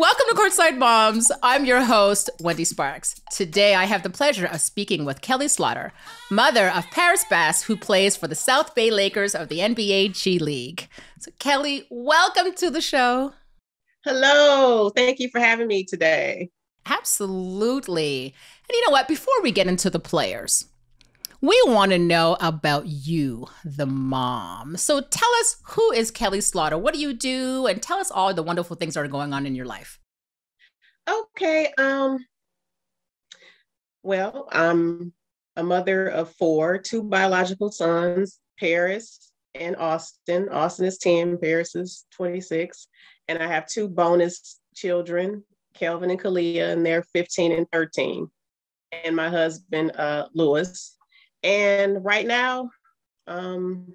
Welcome to Courtside Moms. I'm your host, Wendy Sparks. Today, I have the pleasure of speaking with Kelly Slaughter, mother of Paris Bass, who plays for the South Bay Lakers of the NBA G League. So, Kelly, welcome to the show. Hello. Thank you for having me today. Absolutely. And you know what? Before we get into the players, we want to know about you, the mom. So tell us, who is Kelly Slaughter? What do you do? And tell us all the wonderful things that are going on in your life. Okay. Well, I'm a mother of two biological sons, Paris and Austin. Austin is 10, Paris is 26. And I have two bonus children, Kelvin and Kalia, and they're 15 and 13. And my husband, Louis. And right now, of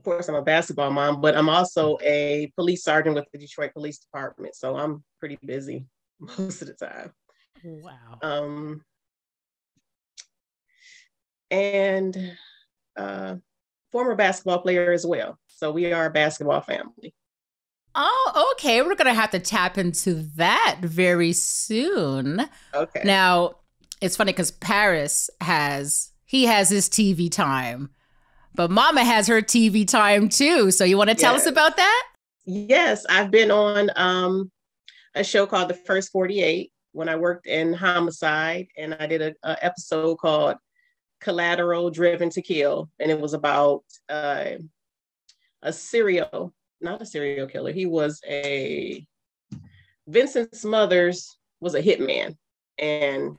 course, I'm a basketball mom, but I'm also a police sergeant with the Detroit Police Department. So I'm pretty busy most of the time. Wow. And former basketball player as well. So we are a basketball family. Oh, okay. We're going to have to tap into that very soon. Okay. Now, it's funny because Paris has his TV time, but Mama has her TV time too. So you want to tell us about that? Yes, I've been on a show called The First 48 when I worked in homicide, and I did an episode called Collateral Driven to Kill, and it was about not a serial killer. He was Vincent Smothers was a hitman. And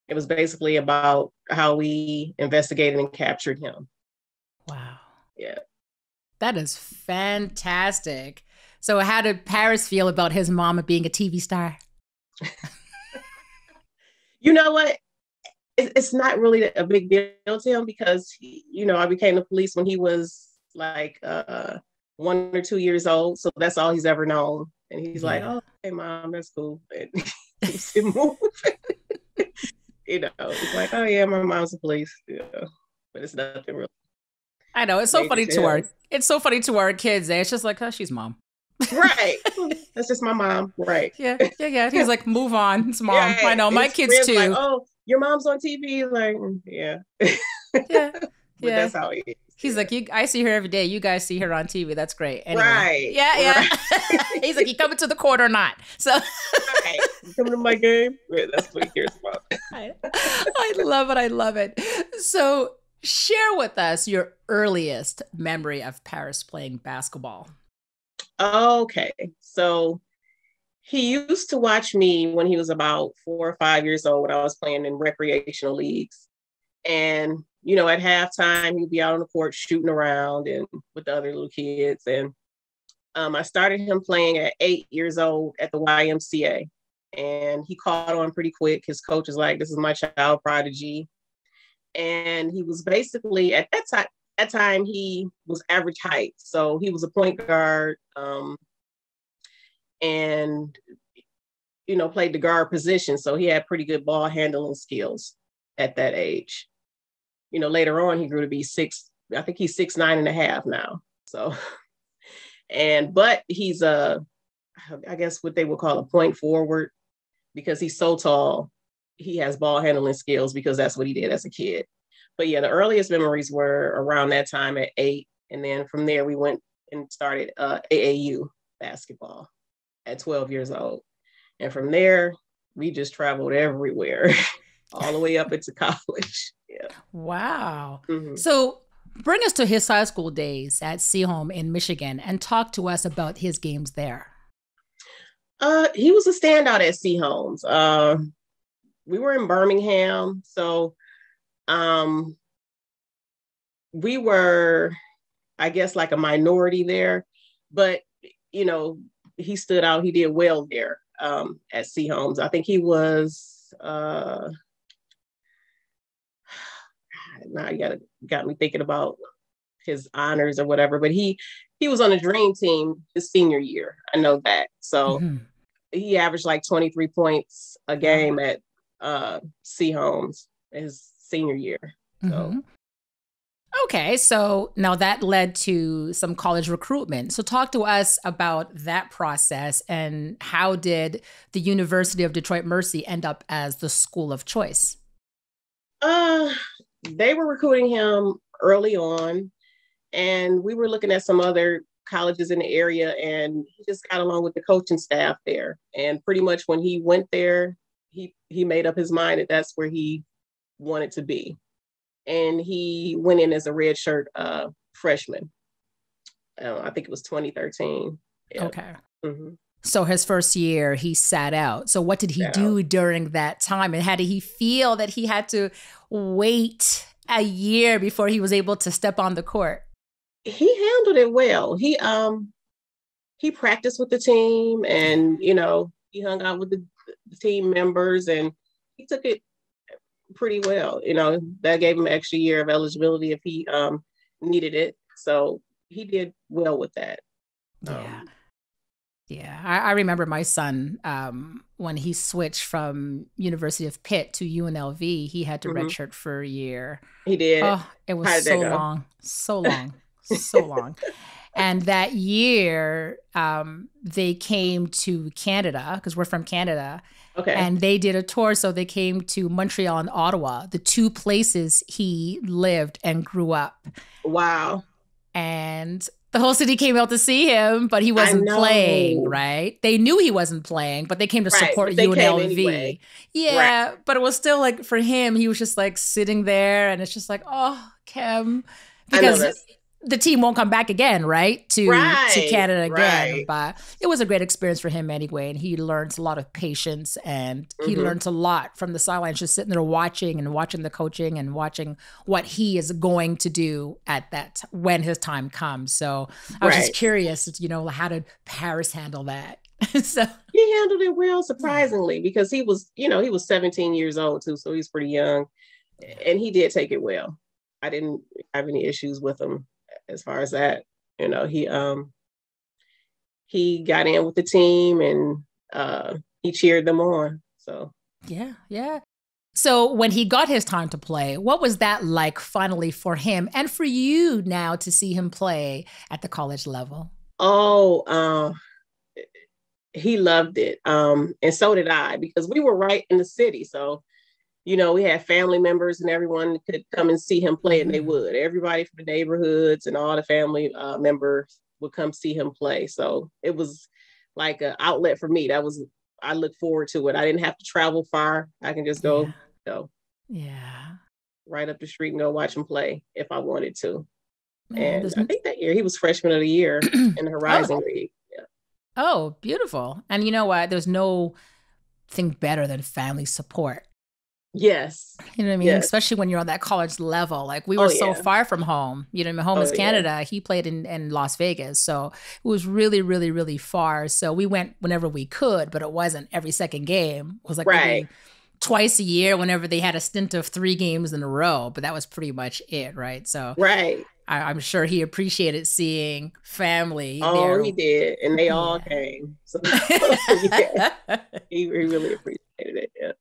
it was basically about how we investigated and captured him. Wow. Yeah. That is fantastic. So how did Paris feel about his mama being a TV star? You know what? It's not really a big deal to him because, I became the police when he was like 1 or 2 years old. So that's all he's ever known. And he's like, oh, hey, Mom, that's cool. And it's like, oh yeah, my mom's a police, but it's nothing really. I know, it's so funny to our kids. It's just like, oh, she's Mom. Right. That's just my mom. Right. Yeah. He's like, move on. It's Mom. Yeah, I know, my kids too. Like, oh, your mom's on TV. Like, yeah. But that's how he is. He's like, I see her every day. You guys see her on TV. That's great. Anyway. Right. Yeah. Right. He's like, you coming to the court or not? So right. You coming to my game? Yeah, that's what he cares about. I love it. So share with us your earliest memory of Paris playing basketball. Okay. So he used to watch me when he was about 4 or 5 years old when I was playing in recreational leagues. And at halftime, he'd be out on the court shooting around and with the other little kids. And I started him playing at 8 years old at the YMCA. And he caught on pretty quick. His coach was like, this is my child prodigy. And he was basically, at that time, he was average height. So he was a point guard and, played the guard position. So he had pretty good ball handling skills at that age. Later on, he grew to be 6. I think he's 6'9.5" now. So, but he's I guess what they would call a point forward because he's so tall. He has ball handling skills because that's what he did as a kid. But yeah, the earliest memories were around that time at 8. And then from there, we went and started AAU basketball at 12 years old. And from there, we just traveled everywhere, all the way up into college. Yeah. Wow. Mm-hmm. So bring us to his high school days at Seaholm in Michigan and talk to us about his games there. He was a standout at Seaholm's. We were in Birmingham. So we were, I guess, like a minority there. But, he stood out. He did well there at Seaholm's. I think he was... now you got me thinking about his honors or whatever, but he was on the dream team his senior year. I know that. So he averaged like 23 points a game at Seaholm's his senior year. So Okay, so now that led to some college recruitment. So talk to us about that process and how did the University of Detroit Mercy end up as the school of choice? Uh, they were recruiting him early on, and we were looking at some other colleges in the area, and he just got along with the coaching staff there. And pretty much when he went there, he made up his mind that that's where he wanted to be. And he went in as a redshirt freshman. I think it was 2013. Yeah. Okay. Mm-hmm. So his first year, he sat out. So what did he do during that time? And how did he feel that he had to wait a year before he was able to step on the court? He handled it well. He practiced with the team, and he hung out with the team members, and he took it pretty well. That gave him an extra year of eligibility if he needed it. So he did well with that. Yeah. Yeah, I remember my son, when he switched from University of Pitt to UNLV, he had to redshirt for a year. He did. Oh, it was so long, so long, so long. And that year, they came to Canada, because we're from Canada. Okay. And they did a tour. So they came to Montreal and Ottawa, the two places he lived and grew up. Wow. And the whole city came out to see him, but he wasn't playing, right? They knew he wasn't playing, but they came to support UNLV. Anyway. Yeah, right. But it was still like, for him, he was just like sitting there, and it's just like, oh, Kim. Because the team won't come back again, right? To Canada again. Right. But it was a great experience for him anyway. And he learns a lot of patience, and he learns a lot from the sidelines, just sitting there watching the coaching and watching what he is going to do at that when his time comes. So I was just curious, how did Paris handle that? So he handled it well, surprisingly, because he was 17 years old too. So he's pretty young, and he did take it well. I didn't have any issues with him as far as that. He got in with the team, and he cheered them on. So yeah. So when he got his time to play, what was that like finally for him and for you now to see him play at the college level? Oh, he loved it. And so did I, because we were right in the city. So we had family members, and everyone could come and see him play, and they would. Everybody from the neighborhoods and all the family members would come see him play. So it was like an outlet for me. I look forward to it. I didn't have to travel far. I can just go right up the street and go watch him play if I wanted to. And I think that year he was freshman of the year in the Horizon League. Yeah. Oh, beautiful. And you know what? There's no thing better than family support. Yes. You know what I mean? Yes. Especially when you're on that college level. Like we were so far from home. My home is Canada. Yeah. He played in Las Vegas. So it was really, really, really far. So we went whenever we could, but it wasn't every second game. It was like maybe twice a year whenever they had a stint of 3 games in a row. But that was pretty much it, right? So I'm sure he appreciated seeing family. Oh, there. He did. And they all came. So he really appreciated it. Yeah.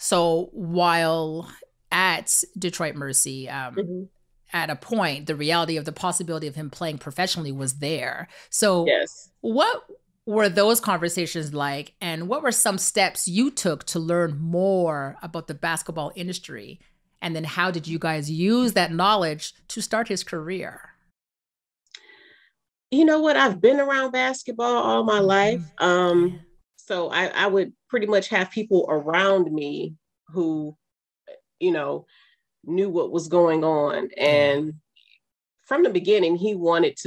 So while at Detroit Mercy, at a point, the reality of the possibility of him playing professionally was there. So what were those conversations like? And what were some steps you took to learn more about the basketball industry? And then how did you guys use that knowledge to start his career? You know what? I've been around basketball all my life. So I would pretty much have people around me who, knew what was going on. And from the beginning, he wanted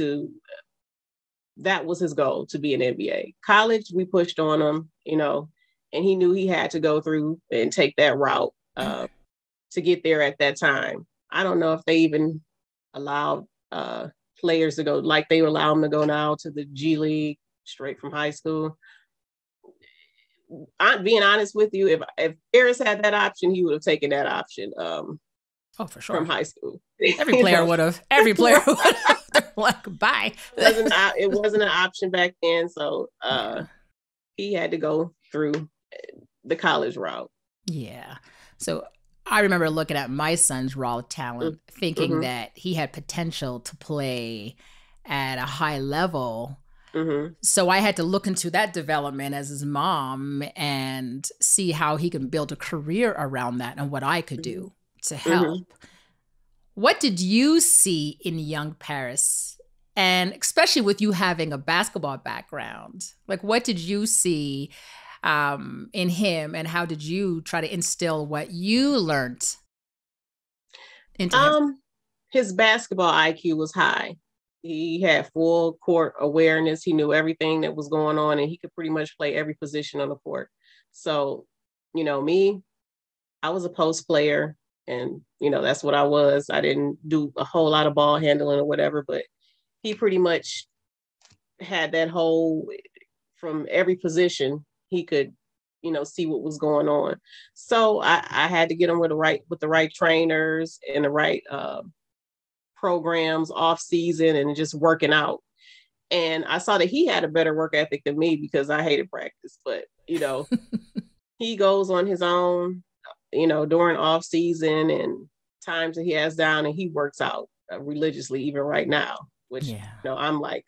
that was his goal, to be an NBA. College, we pushed on him, and he knew he had to go through and take that route to get there at that time. I don't know if they even allowed players to go, like they allow them to go now to the G League straight from high school. I'm being honest with you, if Paris had that option, he would have taken that option. For sure. From high school. Every player would have. Every player would have. Like, bye. It wasn't an option back then. So he had to go through the college route. Yeah. So I remember looking at my son's raw talent, thinking Mm-hmm. that he had potential to play at a high level. Mm-hmm. So I had to look into that development as his mom and see how he can build a career around that and what I could do to help. Mm-hmm. What did you see in young Paris? And especially with you having a basketball background, like what did you see in him, and how did you try to instill what you learned into him? His basketball IQ was high. He had full court awareness. He knew everything that was going on, and he could pretty much play every position on the court. So, me, I was a post player, and that's what I was. I didn't do a whole lot of ball handling or whatever, but he pretty much had that whole, from every position he could see what was going on. So I had to get him with the right trainers and the right programs off season and just working out. And I saw that he had a better work ethic than me because I hated practice, but he goes on his own during off season and times that he has down, and he works out religiously even right now, which I'm like,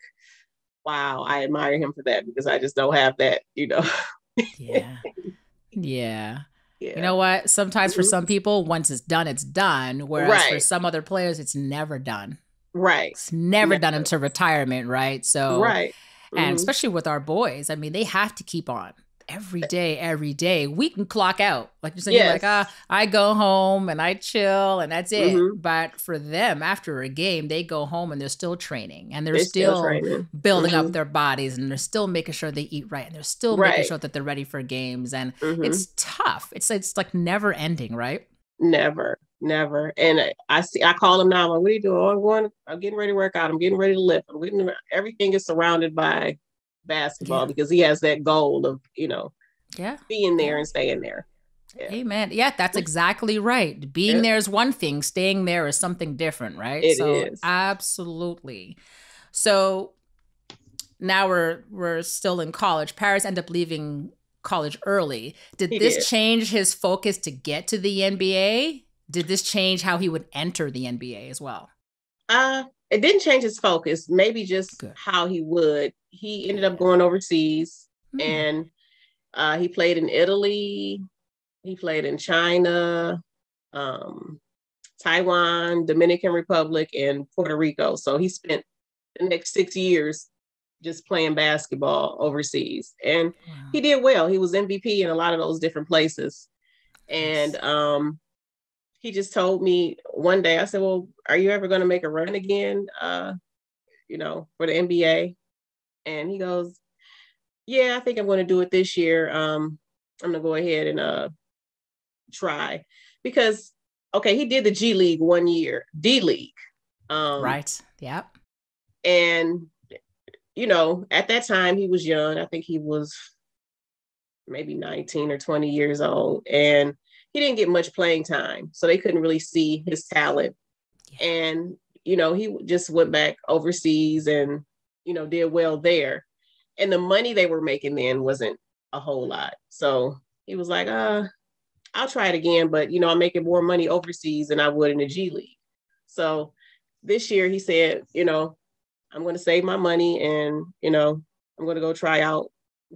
wow, I admire him for that because I just don't have that. Yeah. You know what? Sometimes for some people, once it's done. Whereas for some other players, it's never done. Right. It's never done until retirement, right? So, right. And especially with our boys, I mean, they have to keep on every day. We can clock out. Like you're saying, like, I go home and I chill and that's it. But for them, after a game, they go home and they're still training and they're still building up their bodies and they're still making sure they eat right and they're still making sure that they're ready for games. And it's tough. It's like never ending, right? Never. And I call him now. I'm like, what are you doing? I'm getting ready to work out. I'm getting ready to lift. Everything is surrounded by basketball because he has that goal of being there and staying there. Amen. Yeah, that's exactly right. Being there is one thing, staying there is something different, right? It is. Absolutely. So now we're still in college. Paris ended up leaving college early. Did this change his focus to get to the NBA? Did this change how he would enter the NBA as well? It didn't change his focus, maybe just how he would. He ended up going overseas and he played in Italy. He played in China, Taiwan, Dominican Republic, and Puerto Rico. So he spent the next 6 years just playing basketball overseas. And he did well. He was MVP in a lot of those different places. And he just told me one day, I said, well, are you ever going to make a run again, for the NBA? And he goes, yeah, I think I'm going to do it this year. I'm going to go ahead and try. Because, he did the G League 1 year, D League. Right. Yep. And, at that time he was young. I think he was maybe 19 or 20 years old. And he didn't get much playing time, so they couldn't really see his talent. Yeah. And, he just went back overseas and, did well there. And the money they were making then wasn't a whole lot. So he was like, I'll try it again, but, I'm making more money overseas than I would in the G League. So this year he said, I'm going to save my money and, I'm going to go try out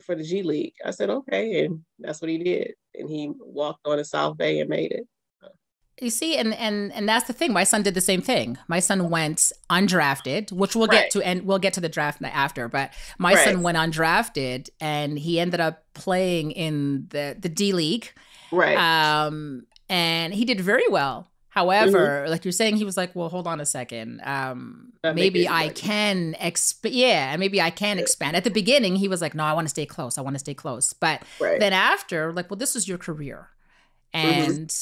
for the G League. I said, okay. And that's what he did. And he walked on to South Bay and made it. You see, and that's the thing. My son did the same thing. My son went undrafted, which we'll get to, and we'll get to the draft after. But my son went undrafted, and he ended up playing in the D League. Right. And he did very well. However, like you're saying, he was like, well, hold on a second. Maybe I can maybe I can expand. At the beginning, he was like, no, I want to stay close. But then after, like, well, this is your career. And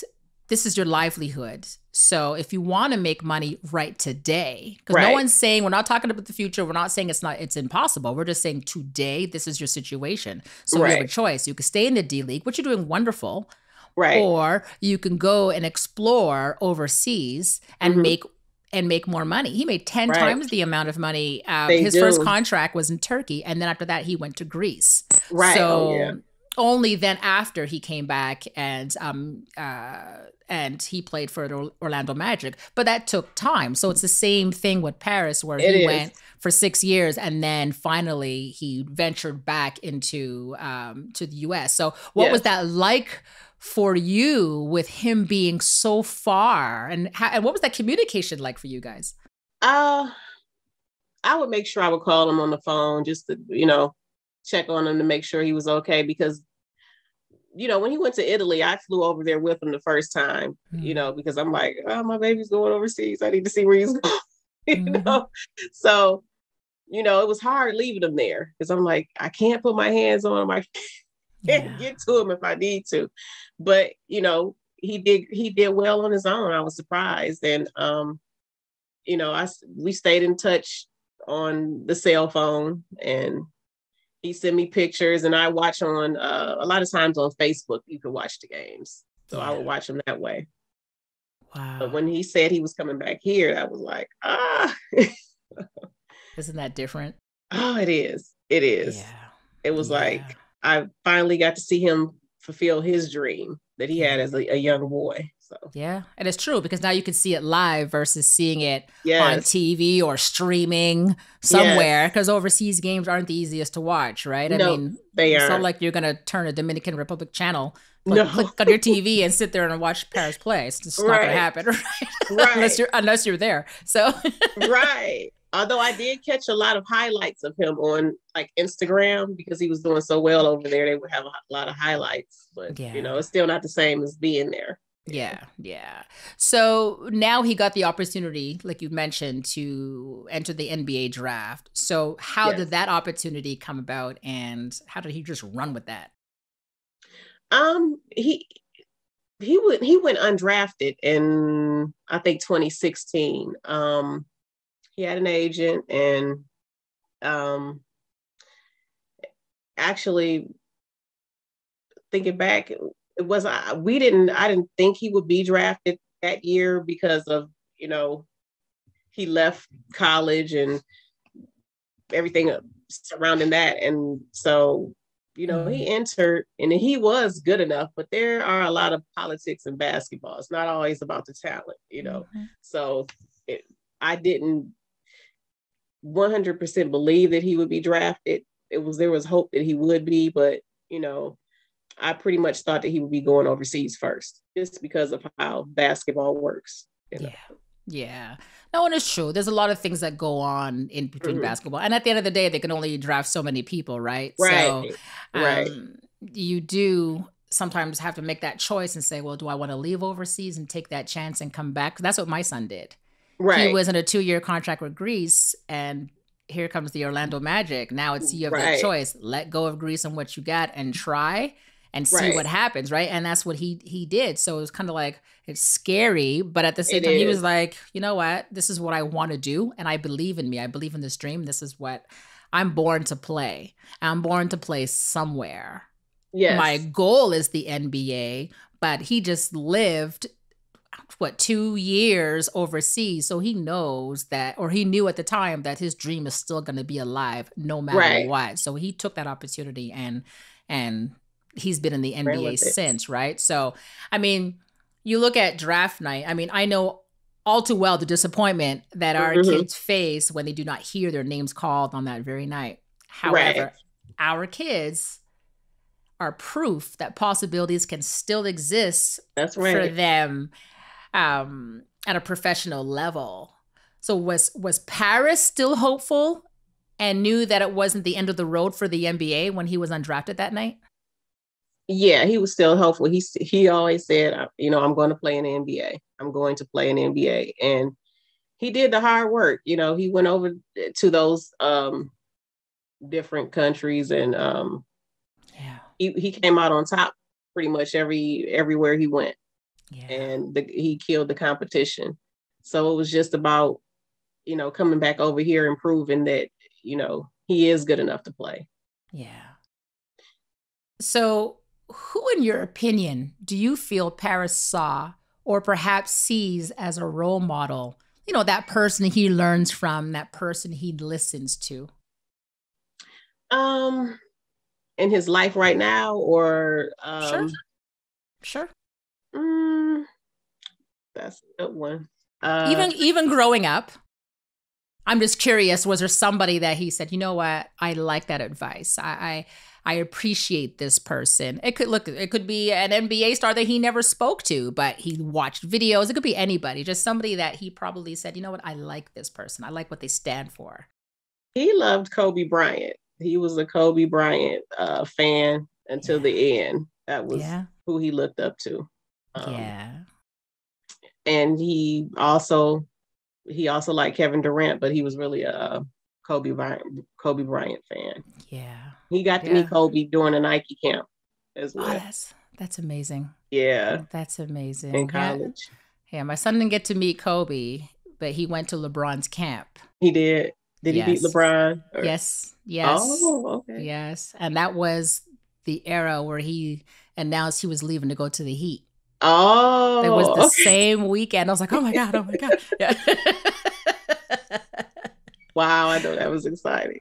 this is your livelihood. So if you want to make money right today, because no one's saying, we're not talking about the future. We're not saying it's impossible. We're just saying today, this is your situation. So you have a choice. You could stay in the D League, which you're doing wonderful. Right. Or you can go and explore overseas and make more money. He made 10 times the amount of money. His first contract was in Turkey. And then after that, he went to Greece. Right. So only then after he came back and and he played for the Orlando Magic, but that took time. So it's the same thing with Paris, where It he is. went for 6 years and then finally he ventured back into to the US. So what was Yes. that like for you with him being so far, and what was that communication like for you guys? I would make sure I would call him on the phone just to, check on him to make sure he was okay. Because, when he went to Italy, I flew over there with him the first time, because I'm like, oh, my baby's going overseas. I need to see where he's going, So, it was hard leaving him there because I'm like, I can't put my hands on him. I can't get to him if I need to. But, he did well on his own. I was surprised. And, we stayed in touch on the cell phone, and he sent me pictures, and I watch on a lot of times on Facebook, you can watch the games. So I would watch them that way. Wow. But when he said he was coming back here, I was like, Isn't that different? Oh, it is. It is. Yeah. It was like, I finally got to see him fulfill his dream that he had as a young boy. So yeah, and it's true, because now you can see it live versus seeing it on Yes. TV or streaming somewhere, because overseas games aren't the easiest to watch, right? I No, mean, they it's not aren't. like you're going to turn a Dominican Republic channel, No. click on your TV and sit there and watch Paris play. It's just not going to happen, right? Right. unless you're there. So Right. Although I did catch a lot of highlights of him on like Instagram, because he was doing so well over there. They would have a lot of highlights, but it's still not the same as being there. Yeah. So now he got the opportunity, like you mentioned, to enter the NBA draft. So how did that opportunity come about, and how did he just run with that? He went undrafted in, I think, 2016. He had an agent, and actually thinking back, I didn't think he would be drafted that year because of, he left college and everything surrounding that. And so, he entered, and he was good enough, but there are a lot of politics in basketball. It's not always about the talent, So I didn't 100% believe that he would be drafted. There was hope that he would be, but, I pretty much thought that he would be going overseas first, just because of how basketball works. Yeah. No, and it's true. There's a lot of things that go on in between basketball. And at the end of the day, they can only draft so many people, right? Right. So you do sometimes have to make that choice and say, well, do I want to leave overseas and take that chance and come back? That's what my son did. Right. He was in a 2-year contract with Greece, and here comes the Orlando Magic. Now you have that choice. Let go of Greece and what you got and try and see what happens, right? And that's what he did. So it was kind of like, it's scary, but at the same time, he was like, you know what? This is what I want to do, and I believe in me. I believe in this dream. This is what I'm born to play. I'm born to play somewhere. Yes. My goal is the NBA, but he just lived 2 years overseas, so he knows that, or he knew at the time that his dream is still going to be alive no matter what. So he took that opportunity, and he's been in the NBA since, right? So, I mean, you look at draft night. I mean, I know all too well the disappointment that our kids face when they do not hear their names called on that very night. However, our kids are proof that possibilities can still exist for them at a professional level. So was Paris still hopeful and knew that it wasn't the end of the road for the NBA when he was undrafted that night? Yeah, he was still hopeful. He always said, I'm going to play in the NBA. I'm going to play in the NBA. And he did the hard work. He went over to those different countries, and he came out on top pretty much everywhere he went. Yeah. And he killed the competition. So it was just about, coming back over here and proving that, he is good enough to play. Yeah. So who, in your opinion, do you feel Paris saw or perhaps sees as a role model? That person he learns from, that person he listens to? In his life right now, or Sure. That's a good one. Even growing up, I'm just curious, was there somebody that he said, you know what, I like that advice. I appreciate this person. It could be an NBA star that he never spoke to, but he watched videos. It could be anybody, just somebody that he probably said, you know what, I like this person. I like what they stand for. He loved Kobe Bryant. He was a Kobe Bryant fan until the end. That was who he looked up to. And he also liked Kevin Durant, but he was really a Kobe Bryant fan. Yeah. He got to meet Kobe during a Nike camp as well. Oh, that's amazing. Yeah. That's amazing. In college. Yeah, my son didn't get to meet Kobe, but he went to LeBron's camp. He did. Did he beat LeBron? Or? Yes. Oh, okay. Yes. And that was the era where he announced he was leaving to go to the Heat. Oh. It was the same weekend. I was like, oh my God. Yeah. Wow, I know that was exciting.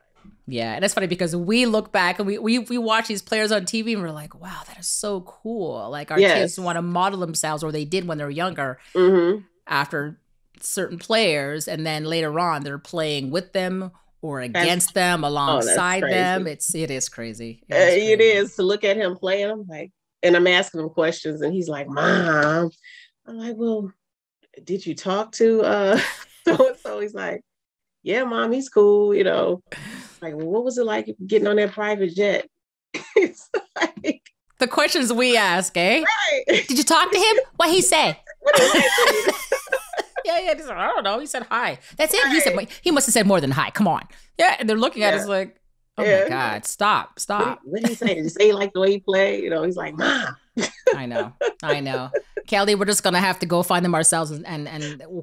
Yeah, and it's funny because we look back and we watch these players on TV and we're like, wow, that is so cool. Like our kids want to model themselves, or they did when they were younger, after certain players, and then later on they're playing with them or against them, alongside them. It is crazy. It is to look at him play, and I'm like, and I'm asking him questions, and he's like, Mom. I'm like, well, did you talk to so-and-so? He's like, yeah, Mom, he's cool, you know. Like, well, what was it like getting on that private jet? It's like, the questions we ask, eh? Right. Did you talk to him? What he say? What did he say? Yeah. He's like, I don't know. He said hi. That's it. Right. He must have said more than hi. Come on. Yeah. And they're looking at us like, oh my God, stop. What did he say? Did he say like the way he played? You know, he's like, Mom. I know. Kelly, we're just going to have to go find them ourselves. And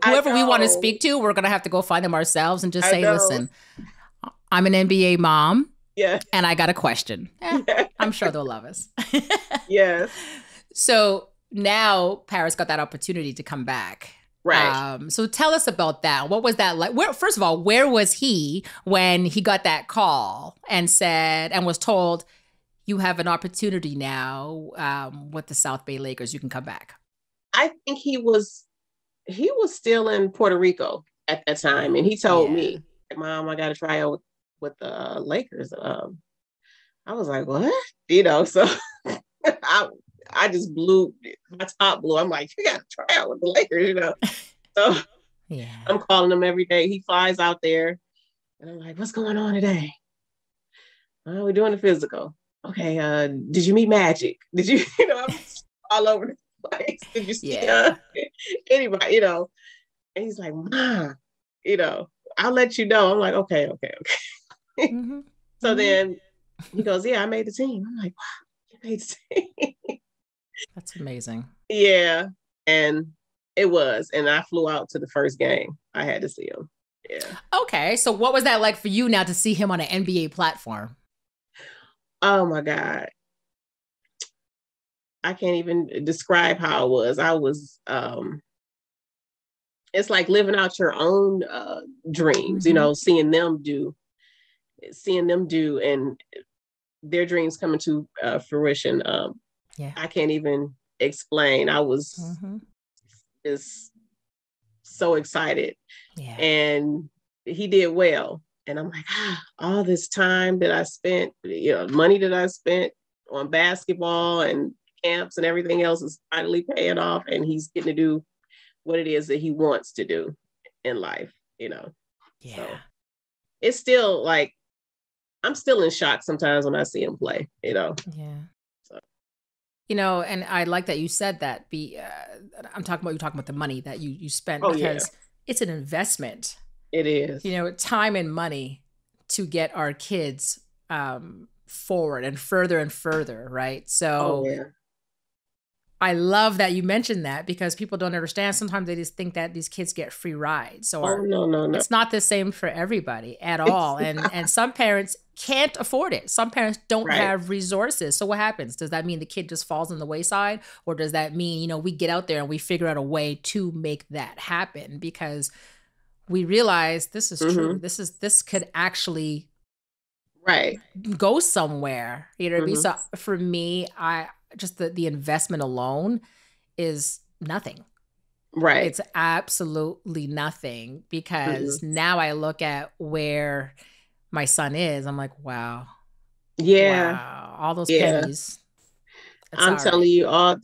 whoever we want to speak to, we're going to have to go find them ourselves and just say, listen, I'm an NBA mom. Yeah. And I got a question. I'm sure they'll love us. Yes. So now Paris got that opportunity to come back. Right. So tell us about that. What was that like? First of all, where was he when he got that call and was told, you have an opportunity now with the South Bay Lakers. You can come back. I think he was still in Puerto Rico at that time. And he told me, Mom, I got to try out with the Lakers. I was like, what? You know, so I just blew, my top blew. I'm like, you got to try out with the Lakers, you know. So I'm calling him every day. He flies out there. And I'm like, what's going on today? We're doing the physical. Okay, did you meet Magic? Did you, you know, I'm all over the place. Did you see anybody, you know? And he's like, Mom, you know, I'll let you know. I'm like, okay. Mm-hmm. So then he goes, yeah, I made the team. I'm like, wow, you made the team. That's amazing. Yeah, and it was. And I flew out to the first game. I had to see him. Yeah. Okay, so what was that like for you now to see him on an NBA platform? Oh my God. I can't even describe how it was. I was, it's like living out your own dreams, you know, seeing them do and their dreams coming to fruition. I can't even explain. I was just so excited. Yeah. And he did well. And I'm like, all this time that I spent, you know, money that I spent on basketball and camps and everything else is finally paying off. And he's getting to do what it is that he wants to do in life, you know. Yeah. So it's still like, I'm still in shock sometimes when I see him play, you know. Yeah. So. You know, and I like that you said that. You're talking about the money that you spent because it's an investment. It is. You know, time and money to get our kids forward and further, right? So I love that you mentioned that because people don't understand. Sometimes they just think that these kids get free rides. So no. It's not the same for everybody at all. And some parents can't afford it. Some parents don't have resources. So what happens? Does that mean the kid just falls on the wayside? Or does that mean, you know, we get out there and we figure out a way to make that happen? Because we realize this is true. This could actually go somewhere. You know what I mean? So for me, just the investment alone is nothing. Right. It's absolutely nothing, Mm-mm. because now I look at where my son is. I'm like, wow, Yeah. wow, all those Yeah. pennies. It's I'm all right. telling you, all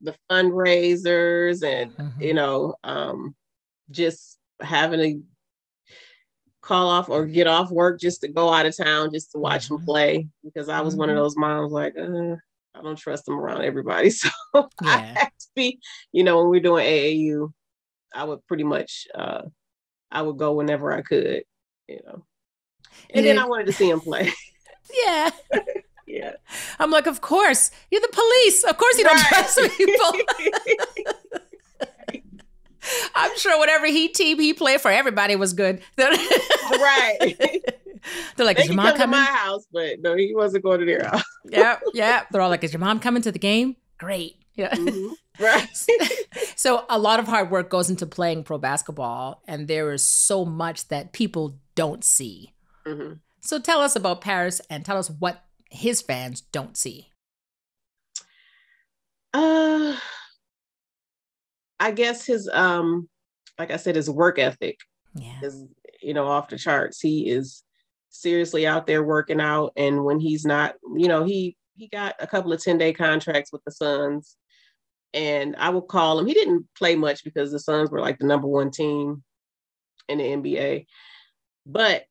the fundraisers and, Mm-hmm. you know, just having to call off or get off work just to go out of town just to watch him Mm-hmm. play, because I was one of Mm-hmm. those moms like, I don't trust him around everybody. So I Yeah. have to be, when we're doing AAU, I would pretty much, I would go whenever I could, you know. You And then I didn't. wanted to see him play. Yeah. Yeah. I'm like, of course, you're the police. Of course, you don't Right. trust people. I'm sure whatever team he played for, everybody was good. They're Right. like, They is your could mom come to my coming? house, but no, he wasn't going to their house. Yeah, yeah. They're all like, is your mom coming to the game? Great. Yeah. Mm-hmm. Right. So a lot of hard work goes into playing pro basketball, and there is so much that people don't see. Mm-hmm. So tell us about Paris and tell us what his fans don't see. Uh, I guess his like I said, his work ethic Yeah. is, off the charts. He is seriously out there working out, and when he's not, he got a couple of 10-day contracts with the Suns, and I would call him. He didn't play much because the Suns were like the number one team in the NBA, but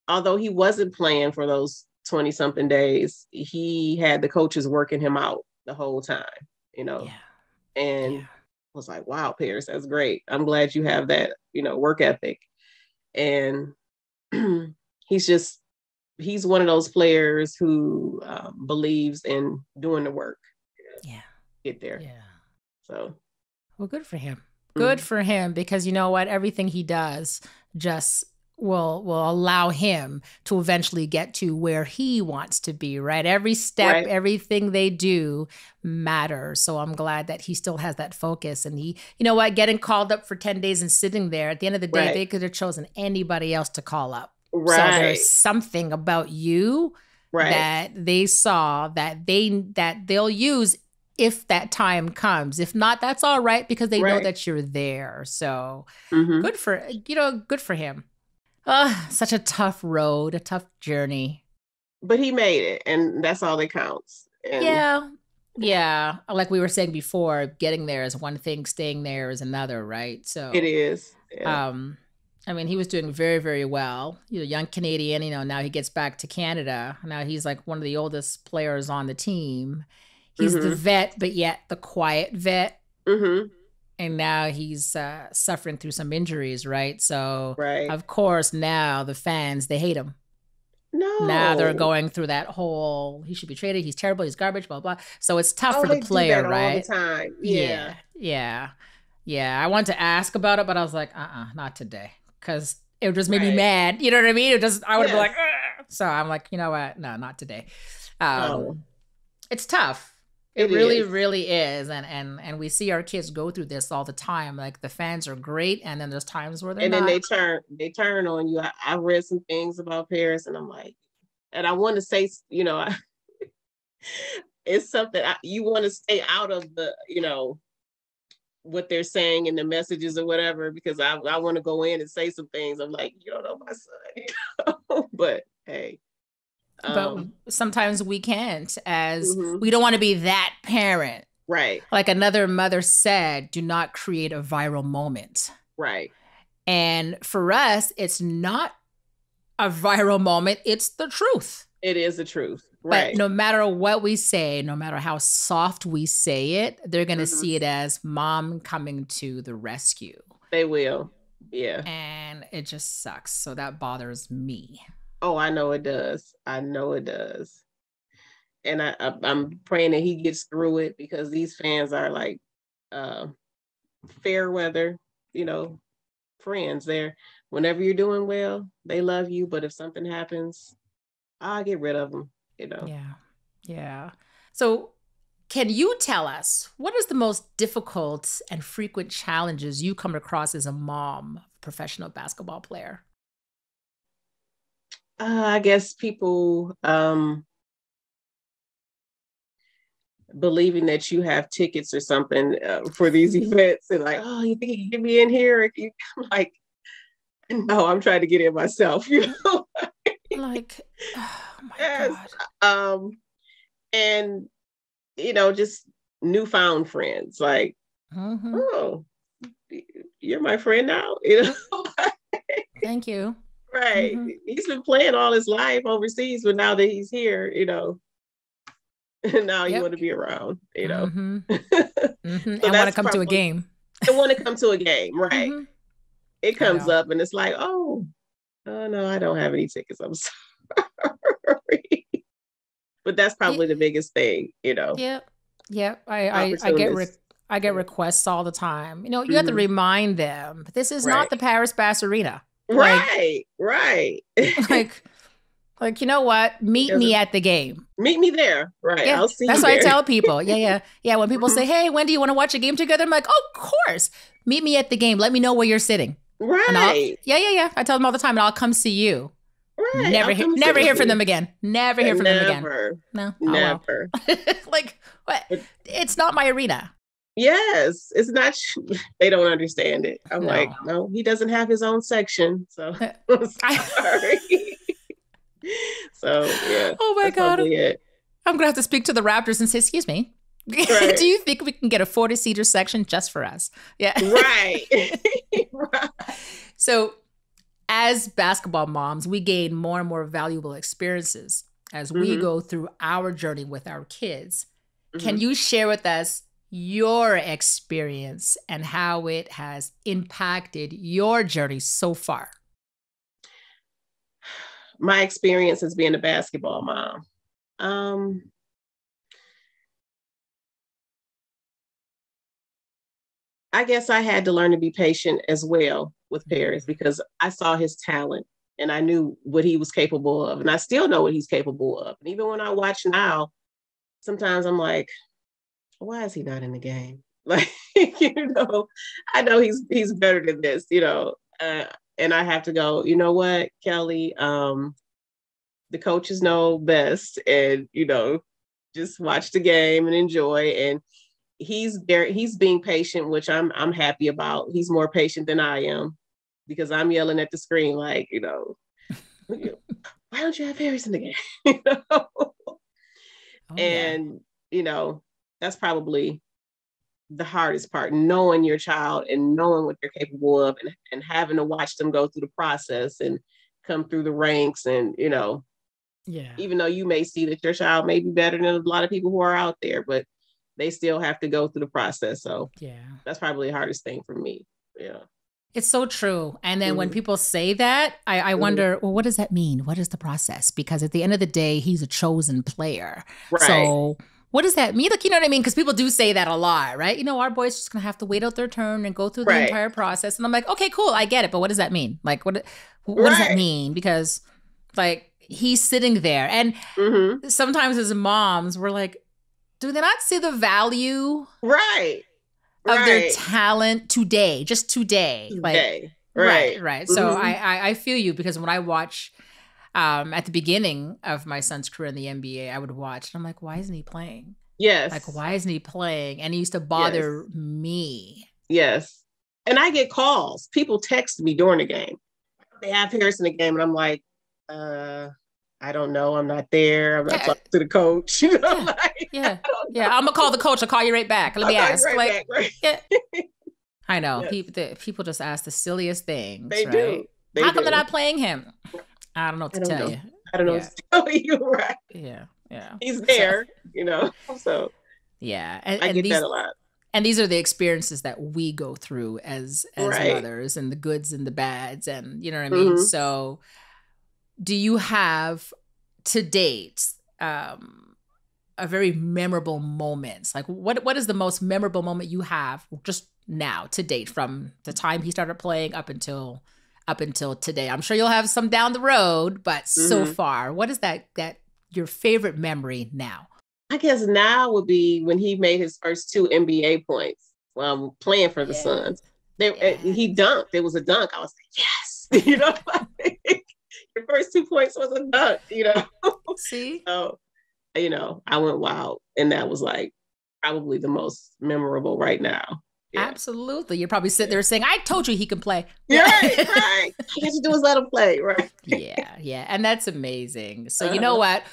although he wasn't playing for those 20 something days, he had the coaches working him out the whole time, Yeah. and Yeah. was like, wow, Paris, that's great. I'm glad you have that, work ethic. And he's one of those players who believes in doing the work, Yeah. get there. Yeah. So, Well, good for him. Good mm-hmm. for him, because you know what? Everything he does just will allow him to eventually get to where he wants to be, right? Every step, Right. everything they do matters. So I'm glad that he still has that focus. And he, you know what, getting called up for 10 days and sitting there, at the end of the day, Right. they could have chosen anybody else to call up. So Right. there's something about you Right. that they saw that they'll use if that time comes. If not, that's all right, because they know Right. that you're there. So Mm-hmm. good for him. Such a tough road, a tough journey. But he made it, and that's all that counts. And Yeah. Yeah. Like we were saying before, getting there is one thing, staying there is another, right? it So, is. Yeah. I mean, he was doing very, very well. Young Canadian, now he gets back to Canada. Now he's like one of the oldest players on the team. He's the Mm-hmm. vet, but yet the quiet vet. Mm-hmm. And now he's suffering through some injuries, right? So, Right. of course, now the fans, they hate him. Now they're No. going through that whole, he should be traded, he's terrible, he's garbage, blah, blah. So it's tough Oh, for the they do player, that all the right? time. Yeah. Yeah, yeah, yeah. I wanted to ask about it, but I was like, not today. Because it would just made me Right. mad. You know what I mean? I would be Yes. like, ugh. So I'm like, you know what? No, not today. Oh, It's tough. It it really, is. really is. And we see our kids go through this all the time. Like, the fans are great, and then there's times where they're And then not. they turn on you. I read some things about Paris, and I'm like, and I want to say, it's something you want to stay out of the, what they're saying in the messages or whatever, because I want to go in and say some things. I'm like, you don't know my son, but hey, But sometimes we can't, as mm-hmm. we don't want to be that parent. Right. Like another mother said, do not create a viral moment. Right. And for us, it's not a viral moment, it's the truth. It is the truth. But Right. no matter what we say, no matter how soft we say it, they're going to Mm-hmm. see it as mom coming to the rescue. They will. Yeah. And it just sucks. So that bothers me. Oh, I know it does. I know it does. And I'm praying that he gets through it, because these fans are like fair weather, friends. There, whenever you're doing well, they love you. But if something happens, I'll get rid of them. Yeah. Yeah. So, can you tell us what is the most difficult and frequent challenges you come across as a mom, professional basketball player? I guess people believing that you have tickets or something for these events, and like, oh, you think you can get me in here? I'm like, no, I'm trying to get in myself, Like, oh my Yes. God. And just newfound friends, like, oh, you're my friend now, Thank you. Right. He's been playing all his life overseas, but now that he's here, now you want to be around, And So want to that's come to a game. I want to come to a game, right? It comes up and it's like, oh no, I don't have any tickets. I'm sorry. But that's probably the biggest thing, Yeah. I get requests all the time. You have to remind them, this is not the Paris Bass Arena. Right. Like, you know what? Meet me at the game. Meet me there. Right. Yeah, I'll see that's you what there. I tell people. Yeah. When people say, hey, when do you want to watch a game together? I'm like, oh, of course. Meet me at the game. Let me know where you're sitting. Right. Yeah. I tell them all the time, and I'll come see you. Right. Never hear from them again. Never hear from them again. No. Never. Well. Like, what? It's not my arena. Yes. It's not. They don't understand it. I'm like, no, he doesn't have his own section. So I'm sorry. So, yeah. Oh, my God. It. I'm going to have to speak to the Raptors and say, excuse me. Right. Do you think we can get a 40-seater section just for us? Yeah. Right. Right. So, as basketball moms, we gain more and more valuable experiences as we go through our journey with our kids. Can you share with us your experience and how it has impacted your journey so far? My experience as being a basketball mom. I guess I had to learn to be patient as well with Paris, because I saw his talent and I knew what he was capable of. And I still know what he's capable of. And even when I watch now, sometimes I'm like, why is he not in the game? Like, I know he's better than this, and I have to go, you know what, Kelly, the coaches know best, and, just watch the game and enjoy. And he's being patient, which I'm happy about. He's more patient than I am, because I'm yelling at the screen, like, why don't you have Harris in the game? And, that's probably the hardest part, knowing your child and knowing what they're capable of, and having to watch them go through the process and come through the ranks. And, even though you may see that your child may be better than a lot of people who are out there, but they still have to go through the process. So that's probably the hardest thing for me. Yeah. It's so true. And then when people say that, I wonder, well, what does that mean? What is the process? Because at the end of the day, he's a chosen player. Right. So what does that mean? Like, you know what I mean? Because people do say that a lot, right? Our boys just going to have to wait out their turn and go through the entire process. And I'm like, okay, cool. I get it. But what does that mean? Like, what does that mean? Because, like, he's sitting there. And sometimes as moms, we're like, do they not see the value of their talent today? Just today. Like, right. So I feel you, because when I watch at the beginning of my son's career in the NBA, I would watch and I'm like, why isn't he playing? Yes. Like, why isn't he playing? And he used to bother me. Yes. And I get calls. People text me during the game. They have Harris in the game. And I'm like, I don't know. I'm not there. I'm not talking to the coach. I'm going to call the coach. I'll call you right back. Let me ask. I know. People just ask the silliest things. They do. How come they're not playing him? I don't know what to tell you. I don't know what to tell you. Right. Yeah. He's there, so. Yeah. I get that a lot. And these are the experiences that we go through as mothers, and the goods and the bads, and you know what I mean? So do you have to date a very memorable moments? Like what is the most memorable moment you have just now to date, from the time he started playing up until today? I'm sure you'll have some down the road, but so far, what is that your favorite memory now? I guess now would be when he made his first 2 NBA points while playing for the Suns. He dunked. It was a dunk. I was like, yes, your first 2 points was a dunk, See? So, I went wild. And that was like, probably the most memorable right now. Yeah. Absolutely. You're probably sitting there saying, I told you he can play. Yeah, right. All you have to do is let him play, right? Yeah. And that's amazing. So you know what?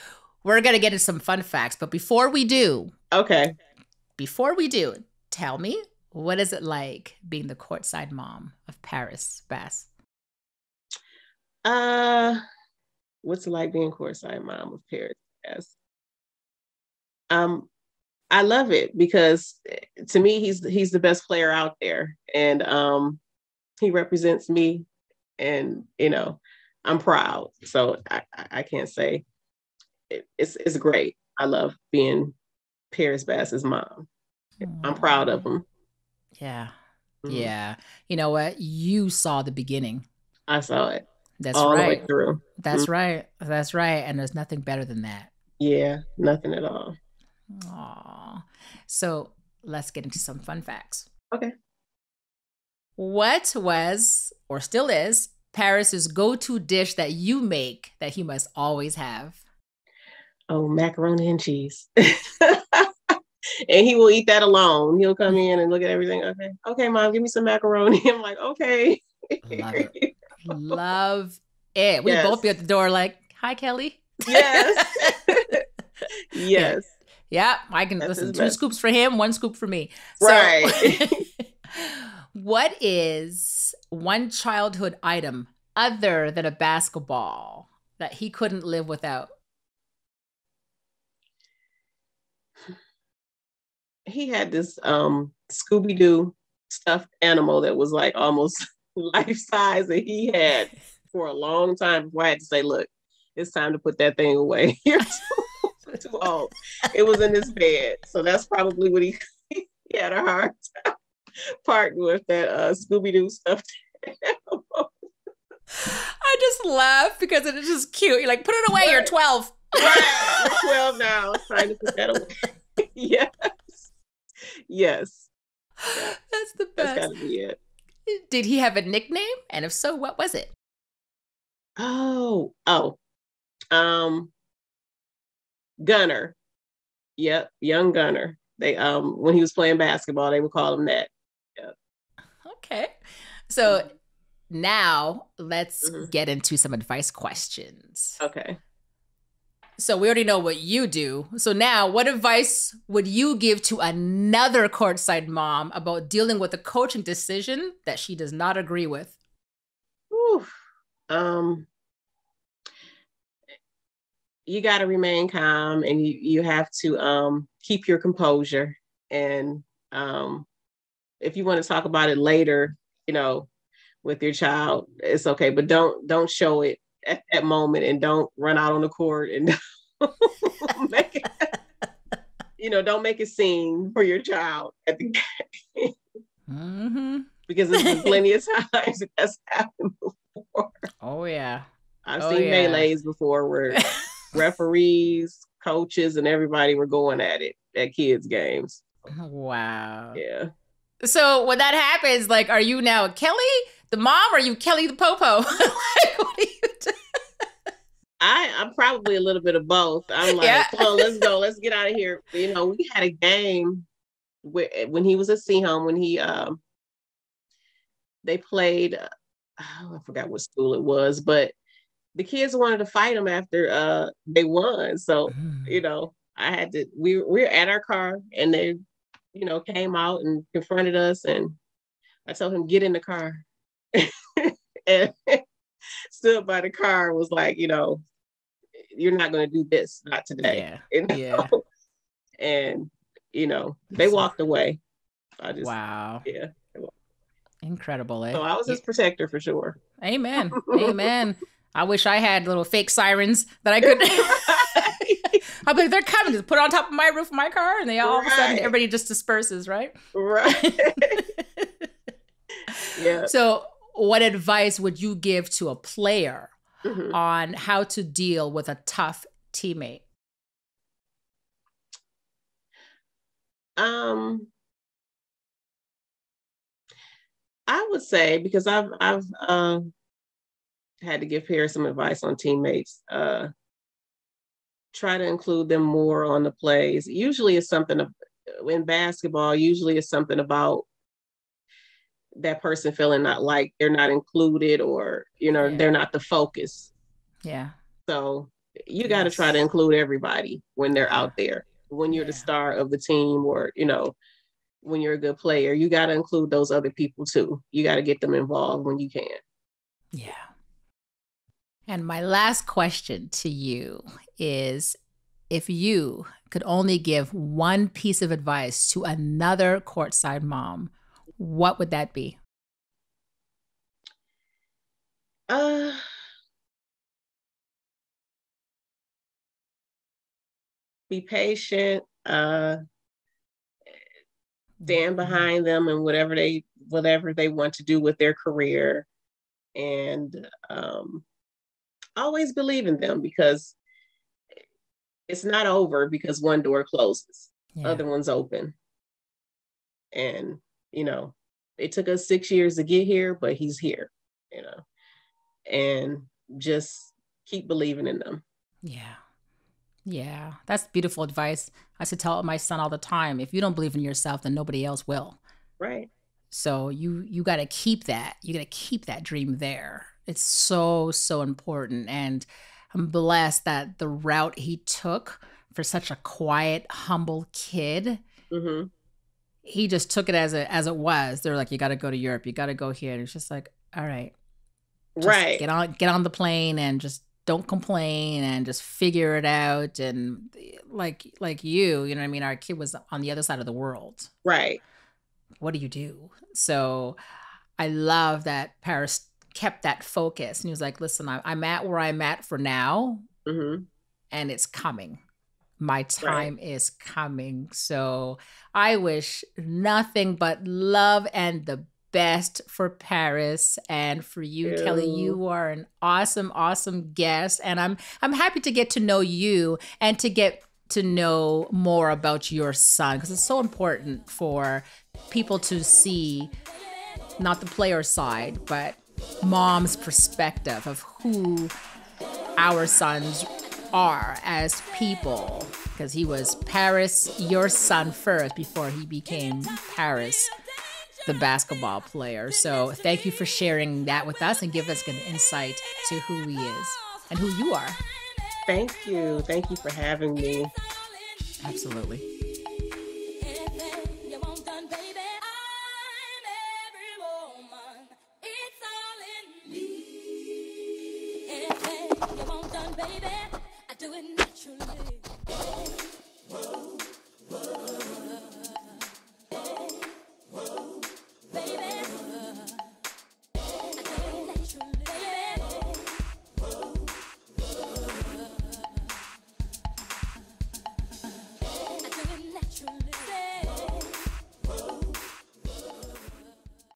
We're going to get into some fun facts. But before we do, tell me, what is it like being the courtside mom of Paris Bass? What's it like being courtside mom of Paris Bass? I love it because to me, he's the best player out there, and he represents me, and I'm proud. So I can't say it's great. I love being Paris Bass's mom. I'm proud of him. Yeah. Mm-hmm. Yeah. You know what? You saw the beginning. I saw it. That's all right. the way through. That's right. That's right. And there's nothing better than that. Yeah, nothing at all. Aww. So let's get into some fun facts. Okay. What was, or still is, Paris's go-to dish that you make that he must always have? Oh, macaroni and cheese. And he will eat that alone. He'll come in and look at everything. Okay, Mom, give me some macaroni. I'm like, okay. Love it. Love it. We both be at the door like, hi, Kelly. Yes. Yes. Yeah, I can listen. 2 scoops for him, 1 scoop for me. Right. So, what is one childhood item other than a basketball that he couldn't live without? He had this Scooby-Doo stuffed animal that was like almost life size that he had for a long time before I had to say, look, it's time to put that thing away. You're too old. It was in his bed. So that's probably what he had a hard time parting with, that Scooby-Doo stuffed animal. I just laugh because it is just cute. You're like, put it away, you're 12. Right. You're 12 now. It's time to put that away. Yes. That's the best. That's gotta be it. Did he have a nickname? And if so, what was it? Gunner. Yep, young Gunner. They when he was playing basketball, they would call him that. Yep. Okay. So now let's get into some advice questions. Okay. So we already know what you do. So now, what advice would you give to another courtside mom about dealing with a coaching decision that she does not agree with? You got to remain calm, and you have to keep your composure. And if you want to talk about it later, with your child, it's okay. But don't show it at that moment, and don't run out on the court and don't make a scene for your child at the game. Mm-hmm. Because there's been plenty of times that's happened before. Oh yeah. I've seen melees before where referees, coaches, and everybody were going at it at kids' games. Wow. Yeah. So when that happens, like, are you now Kelly the mom, or are you Kelly the popo? Like, what do you do? I'm probably a little bit of both. I'm like, come on, let's go. Let's get out of here. We had a game when he was at Seaholm, when they played, I forgot what school it was, but the kids wanted to fight them after they won. So, I had to, we were at our car, and they, came out and confronted us, and I told him, get in the car. And stood by the car, was like, you're not going to do this, not today. And they walked away. Wow. Yeah. Incredible. So I was his protector for sure. Amen. Amen. I wish I had little fake sirens that I could. I'll be like, they're coming. Just put it on top of my roof of my car, and they all of a sudden everybody just disperses, right? Right. Yeah. So, what advice would you give to a player on how to deal with a tough teammate? I would say, because I've had to give Paris some advice on teammates. Try to include them more on the plays. Usually it's something in basketball, usually it's something about that person feeling not like they're not included, or, they're not the focus. Yeah. So you got to try to include everybody when they're out there. When you're the star of the team, or, when you're a good player, you got to include those other people too. You got to get them involved when you can. Yeah. And my last question to you is, if you could only give one piece of advice to another courtside mom, what would that be? Be patient, stand behind them and whatever they want to do with their career, and always believe in them, because it's not over because one door closes, other ones open. And it took us 6 years to get here, but he's here, and just keep believing in them. Yeah, that's beautiful advice. I used to tell my son all the time, if you don't believe in yourself, then nobody else will. Right. So you got to keep that. You got to keep that dream there. It's so, so important. And I'm blessed that the route he took for such a quiet, humble kid, he just took it as it was. They're like, you got to go to Europe. You got to go here. And it's just like, all right. Just get on the plane and just don't complain and just figure it out. And like you know what I mean? Our kid was on the other side of the world. Right. What do you do? So I love that Paris kept that focus. And he was like, listen, I'm at where I'm at for now. And it's coming. My time is coming. So I wish nothing but love and the best for Paris, and for you, Kelly. You are an awesome, awesome guest. And I'm happy to get to know you and to get to know more about your son, because it's so important for people to see not the player side, but mom's perspective of who our sons are as people, because he was Paris, your son, first before he became Paris, the basketball player. So thank you for sharing that with us and give us an insight to who he is and who you are. Thank you. Thank you for having me. Absolutely. Baby, I do it naturally. Whoa.